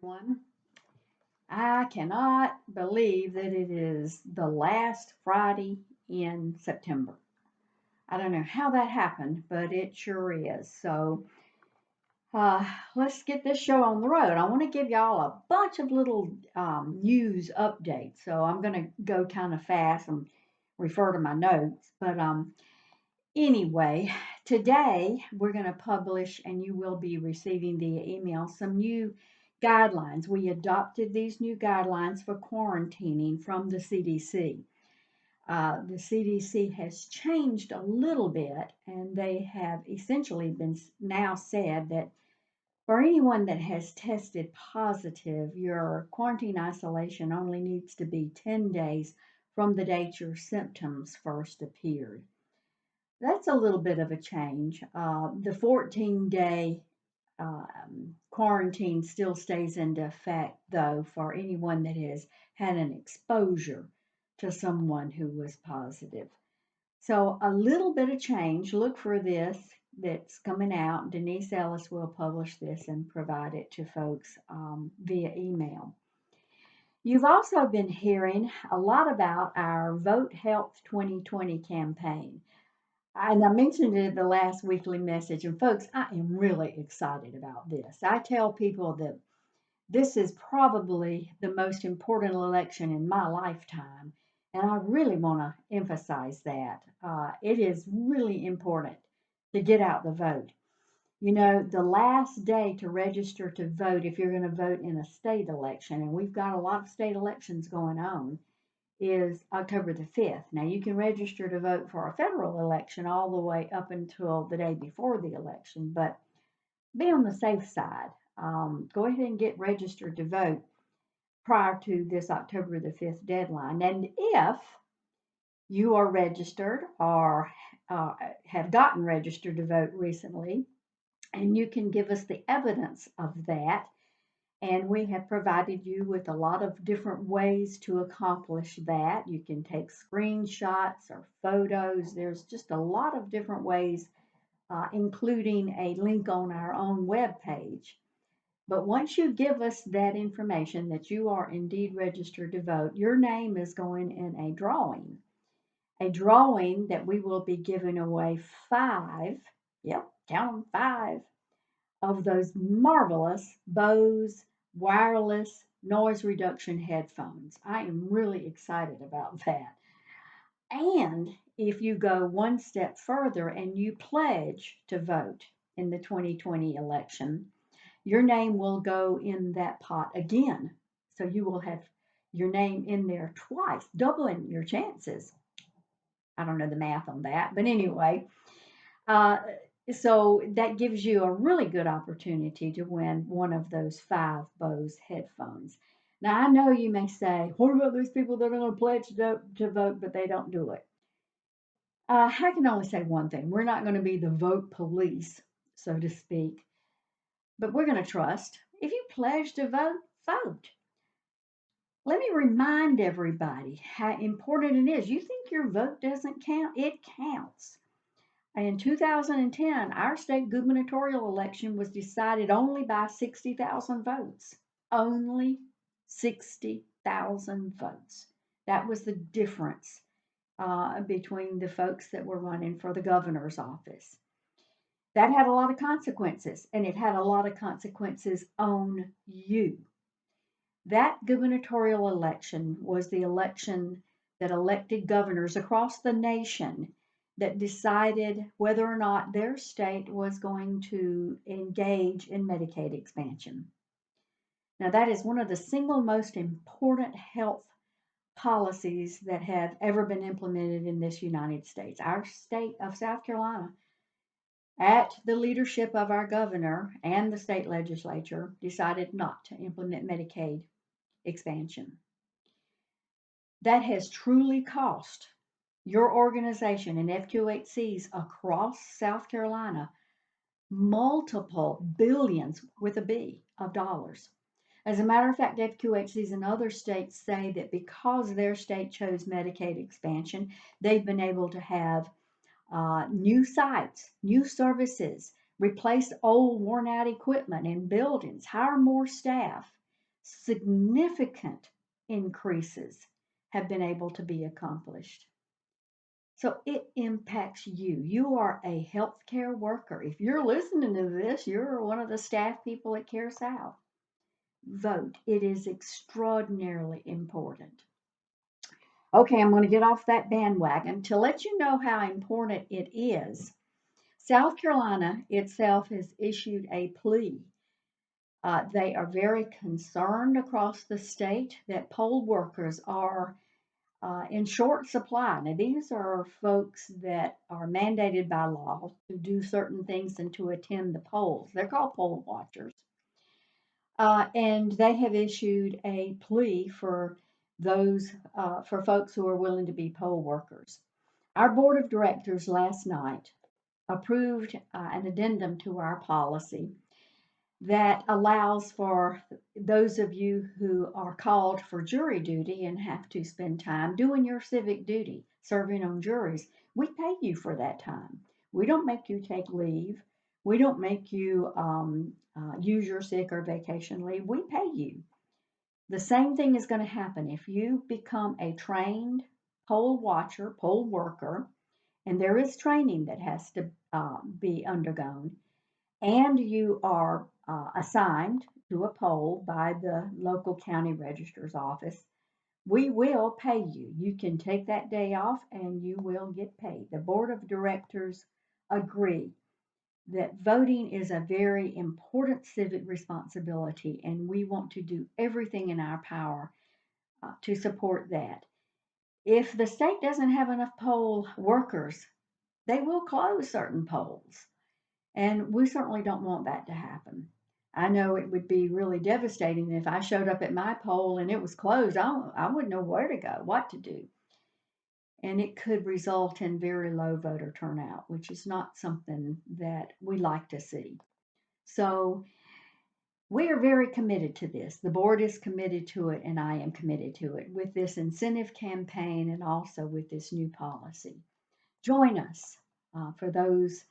Everyone. I cannot believe that it is the last Friday in September. I don't know how that happened, but it sure is. So let's get this show on the road. I want to give y'all a bunch of little news updates. So I'm going to go kind of fast and refer to my notes. But anyway, today we're going to publish, and you will be receiving via email, some new guidelines. We adopted these new guidelines for quarantining from the CDC. The CDC has changed a little bit, and they have essentially been now said that for anyone that has tested positive, your quarantine isolation only needs to be 10 days from the date your symptoms first appeared. That's a little bit of a change. The 14-day quarantine still stays into effect, though, for anyone that has had an exposure to someone who was positive. So, a little bit of change. Look for this that's coming out. Denise Ellis will publish this and provide it to folks via email. You've also been hearing a lot about our Vote Health 2020 campaign. And I mentioned it in the last weekly message. And folks, I am really excited about this. I tell people that this is probably the most important election in my lifetime. And I really want to emphasize that. It is really important to get out the vote. You know, the last day to register to vote, if you're going to vote in a state election, and we've got a lot of state elections going on, is October the 5th. Now, you can register to vote for a federal election all the way up until the day before the election, but be on the safe side. Go ahead and get registered to vote prior to this October the 5th deadline. And if you are registered or have gotten registered to vote recently, and you can give us the evidence of that, and we have provided you with a lot of different ways to accomplish that. You can take screenshots or photos. There's just a lot of different ways, including a link on our own web page. But once you give us that information that you are indeed registered to vote, your name is going in a drawing that we will be giving away five, yep, count them, five of those marvelous Bose wireless noise reduction headphones. I am really excited about that. And if you go one step further and you pledge to vote in the 2020 election, your name will go in that pot again. So you will have your name in there twice, doubling your chances. I don't know the math on that, but anyway, uh, so that gives you a really good opportunity to win one of those five Bose headphones. Now, I know you may say, what about those people that are going to pledge to vote, but they don't do it? I can only say one thing. We're not going to be the vote police, so to speak, but we're going to trust. If you pledge to vote, vote. Let me remind everybody how important it is. You think your vote doesn't count? It counts. In 2010, our state gubernatorial election was decided only by 60,000 votes. Only 60,000 votes. That was the difference between the folks that were running for the governor's office. That had a lot of consequences, and it had a lot of consequences on you. That gubernatorial election was the election that elected governors across the nation that decided whether or not their state was going to engage in Medicaid expansion. Now, that is one of the single most important health policies that have ever been implemented in this United States. Our state of South Carolina, at the leadership of our governor and the state legislature, decided not to implement Medicaid expansion. That has truly cost your organization and FQHCs across South Carolina multiple billions with a B of dollars. As a matter of fact, FQHCs in other states say that because their state chose Medicaid expansion, they've been able to have new sites, new services, replace old worn out equipment in buildings, hire more staff. significant increases have been able to be accomplished. So it impacts you. You are a healthcare worker. If you're listening to this, you're one of the staff people at Care South. Vote. It is extraordinarily important. Okay, I'm going to get off that bandwagon to let you know how important it is. South Carolina itself has issued a plea. They are very concerned across the state that poll workers are in short supply. Now, these are folks that are mandated by law to do certain things and to attend the polls. They're called poll watchers. And they have issued a plea for those, for folks who are willing to be poll workers. Our board of directors last night approved an addendum to our policy that allows for those of you who are called for jury duty and have to spend time doing your civic duty, serving on juries. We pay you for that time. We don't make you take leave. We don't make you use your sick or vacation leave. We pay you. The same thing is going to happen if you become a trained poll watcher, poll worker, and there is training that has to be undergone, and you are assigned to a poll by the local county registrar's office, we will pay you. You can take that day off and you will get paid. The board of directors agree that voting is a very important civic responsibility, and we want to do everything in our power to support that. If the state doesn't have enough poll workers, they will close certain polls. And we certainly don't want that to happen. I know it would be really devastating if I showed up at my poll and it was closed. I wouldn't know where to go, what to do. And it could result in very low voter turnout, which is not something that we like to see. So we are very committed to this. The board is committed to it, and I am committed to it with this incentive campaign and also with this new policy. Join us for those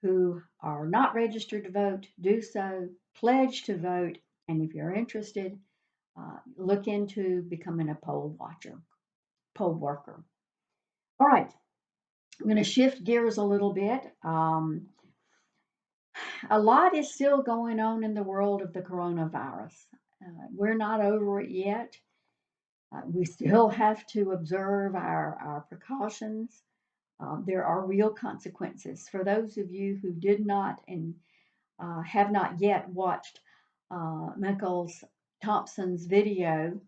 who are not registered to vote, do so, pledge to vote, and if you're interested, look into becoming a poll watcher, poll worker. All right, I'm going to shift gears a little bit. A lot is still going on in the world of the coronavirus. We're not over it yet. We still have to observe our precautions. There are real consequences. For those of you who did not and have not yet watched Michaels Thompson's video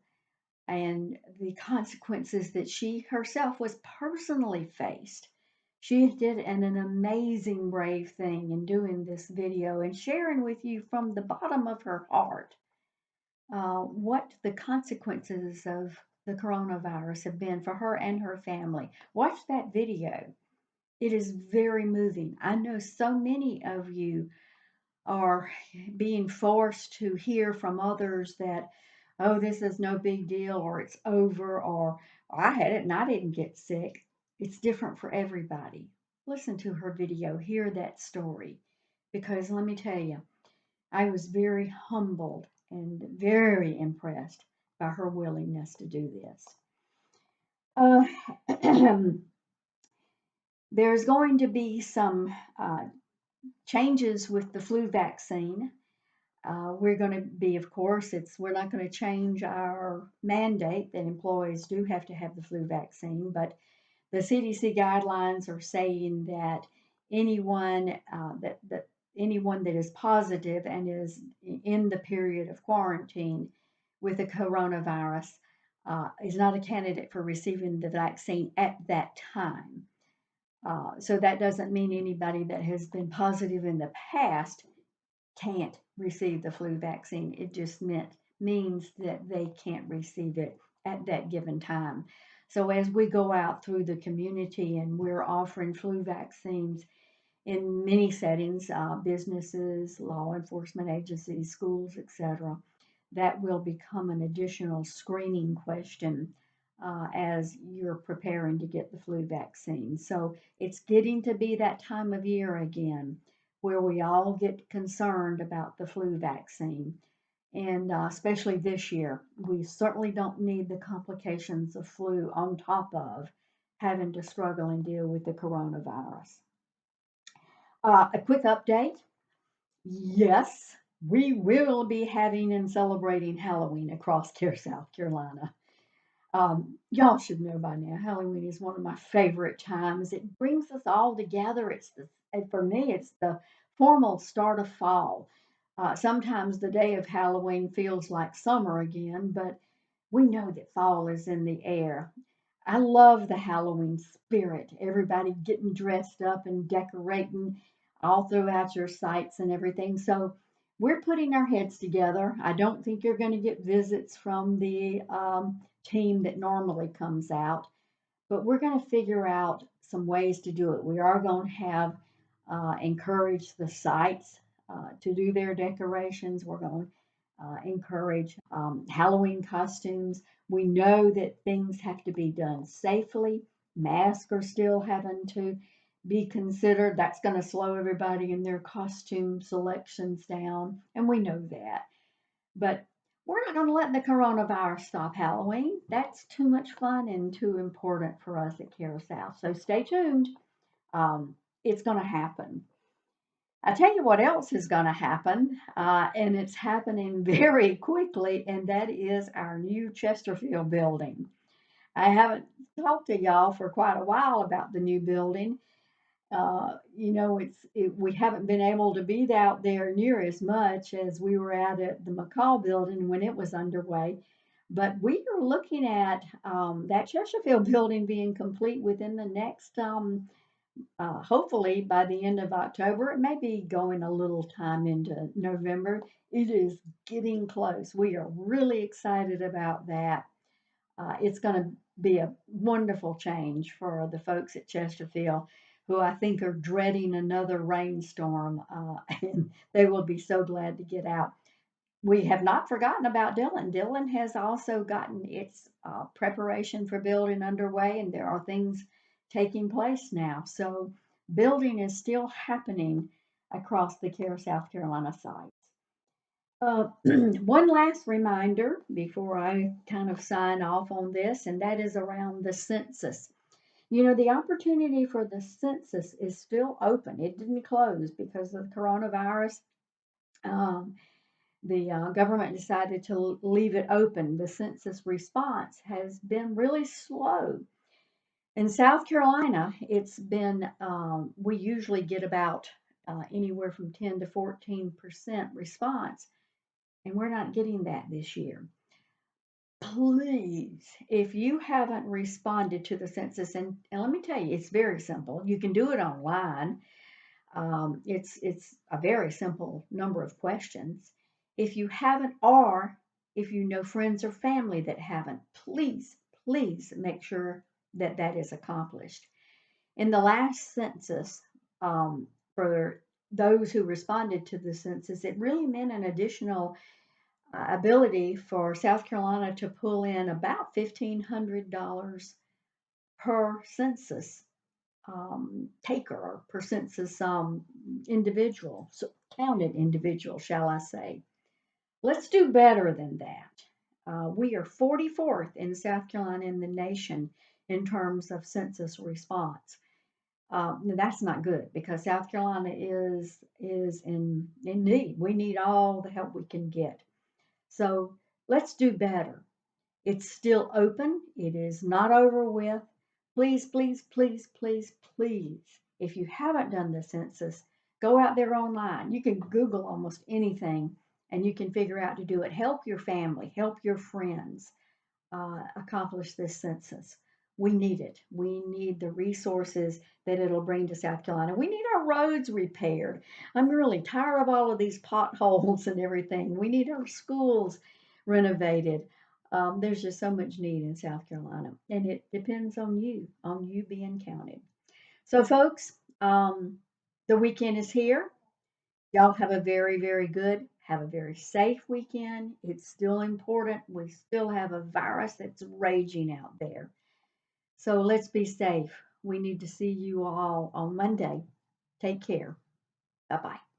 and the consequences that she herself was personally faced. She did an amazing, brave thing in doing this video and sharing with you from the bottom of her heart what the consequences of the coronavirus have been for her and her family. Watch that video. It is very moving. I know so many of you are being forced to hear from others that, oh, this is no big deal, or it's over, or I had it and I didn't get sick. It's different for everybody. Listen to her video, hear that story, because let me tell you, I was very humbled and very impressed by her willingness to do this. Uh, there's going to be some changes with the flu vaccine. We're going to be, of course, we're not going to change our mandate that employees do have to have the flu vaccine, but the CDC guidelines are saying that anyone that anyone that is positive and is in the period of quarantine with the coronavirus is not a candidate for receiving the vaccine at that time. So that doesn't mean anybody that has been positive in the past can't receive the flu vaccine. It just means that they can't receive it at that given time. So as we go out through the community and we're offering flu vaccines in many settings, businesses, law enforcement agencies, schools, etc., that will become an additional screening question as you're preparing to get the flu vaccine. So it's getting to be that time of year again where we all get concerned about the flu vaccine. and especially this year, we certainly don't need the complications of flu on top of having to struggle and deal with the coronavirus. A quick update. Yes, we will be having and celebrating Halloween across here, South Carolina. Y'all should know by now, Halloween is one of my favorite times. It brings us all together. And for me, it's the formal start of fall. Sometimes the day of Halloween feels like summer again, but we know that fall is in the air. I love the Halloween spirit. Everybody getting dressed up and decorating all throughout your sites and everything. So we're putting our heads together. I don't think you're going to get visits from the team that normally comes out, but we're going to figure out some ways to do it. We are going to have encourage the sites to do their decorations. We're going to encourage Halloween costumes. We know that things have to be done safely. Masks are still having to be considered. That's going to slow everybody in their costume selections down, and we know that. But we're not going to let the coronavirus stop Halloween. That's too much fun and too important for us at Care South. So stay tuned. It's going to happen. I tell you what else is going to happen, and it's happening very quickly, and that is our new Chesterfield building. I haven't talked to y'all for quite a while about the new building. We haven't been able to be out there near as much as we were out at the McCall building when it was underway. But we are looking at that Chesterfield building being complete within the next, hopefully by the end of October. It may be going a little time into November. It is getting close. We are really excited about that. It's going to be a wonderful change for the folks at Chesterfield who I think are dreading another rainstorm, and they will be so glad to get out. We have not forgotten about Dillon. Dillon has also gotten its preparation for building underway, and there are things taking place now. So, building is still happening across the Care South Carolina sites. One last reminder before I kind of sign off on this, and that is around the census. You know, the opportunity for the census is still open. It didn't close because of the coronavirus. Um, the government decided to leave it open. The census response has been really slow. In South Carolina, it's been, we usually get about anywhere from 10 to 14% response, and we're not getting that this year. Please, if you haven't responded to the census, and let me tell you, it's very simple. You can do it online. It's a very simple number of questions. If you haven't, or if you know friends or family that haven't, please make sure that that is accomplished. In the last census, for those who responded to the census, it really meant an additional ability for South Carolina to pull in about $1,500 per census taker or per census individual, so counted individual, shall I say. Let's do better than that. We are 44th in South Carolina in the nation in terms of census response. That's not good because South Carolina is in need. We need all the help we can get. So let's do better. It's still open. It is not over with. Please, please, please, please, please, if you haven't done the census, go out there online. You can Google almost anything and you can figure out to do it. Help your family, help your friends accomplish this census. We need it. We need the resources that it'll bring to South Carolina. We need our roads repaired. I'm really tired of all of these potholes and everything. We need our schools renovated. There's just so much need in South Carolina, and it depends on you being counted. So, folks, the weekend is here. Y'all have a very, very good, have a very safe weekend. It's still important. We still have a virus that's raging out there. So let's be safe. We need to see you all on Monday. Take care. Bye bye.